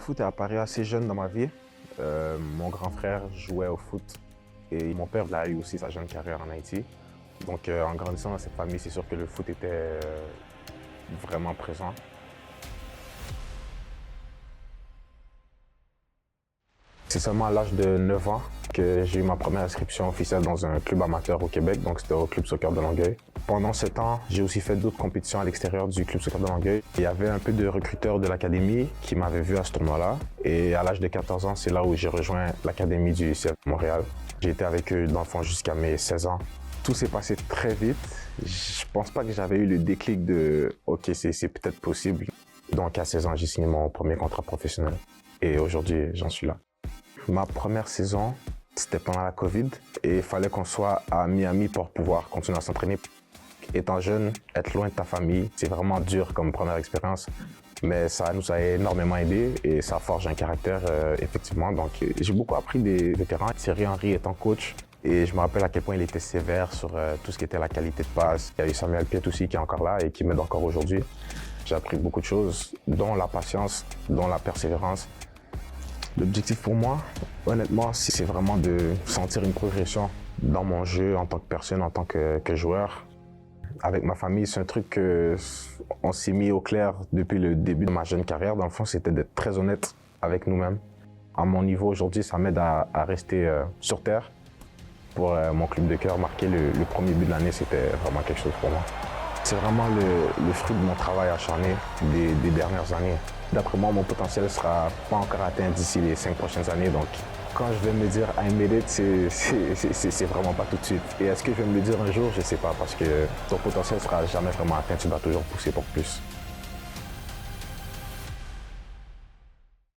foot est apparu assez jeune dans ma vie. Mon grand frère jouait au foot et mon père a eu aussi sa jeune carrière en Haïti. Donc en grandissant dans cette famille, c'est sûr que le foot était vraiment présent. C'est seulement à l'âge de 9 ans que j'ai eu ma première inscription officielle dans un club amateur au Québec, donc c'était au Club Soccer de Longueuil. Pendant ce temps, j'ai aussi fait d'autres compétitions à l'extérieur du Club Soccer de Longueuil. Il y avait un peu de recruteurs de l'académie qui m'avaient vu à ce tournoi-là. Et à l'âge de 14 ans, c'est là où j'ai rejoint l'académie du CF Montréal. J'ai été avec eux dans le fond jusqu'à mes 16 ans. Tout s'est passé très vite. Je pense pas que j'avais eu le déclic de « OK, c'est peut-être possible ». Donc à 16 ans, j'ai signé mon premier contrat professionnel. Et aujourd'hui, j'en suis là. Ma première saison, c'était pendant la COVID et il fallait qu'on soit à Miami pour pouvoir continuer à s'entraîner. Étant jeune, être loin de ta famille, c'est vraiment dur comme première expérience, mais ça nous a énormément aidé et ça forge un caractère effectivement. Donc j'ai beaucoup appris des vétérans. Thierry Henry étant coach et je me rappelle à quel point il était sévère sur tout ce qui était la qualité de passe. Il y a eu Samuel Piet aussi qui est encore là et qui m'aide encore aujourd'hui. J'ai appris beaucoup de choses, dont la patience, dont la persévérance. L'objectif pour moi, honnêtement, c'est vraiment de sentir une progression dans mon jeu en tant que personne, en tant que joueur. Avec ma famille, c'est un truc qu'on s'est mis au clair depuis le début de ma jeune carrière. Dans le fond, c'était d'être très honnête avec nous-mêmes. À mon niveau aujourd'hui, ça m'aide à rester sur terre. Pour mon club de cœur, marquer le premier but de l'année, c'était vraiment quelque chose pour moi. C'est vraiment le fruit de mon travail acharné des dernières années. D'après moi, mon potentiel ne sera pas encore atteint d'ici les 5 prochaines années. Donc, quand je vais me dire « I made it », c'est vraiment pas tout de suite. Et est-ce que je vais me le dire un jour? Je ne sais pas, parce que ton potentiel ne sera jamais vraiment atteint. Tu dois toujours pousser pour plus.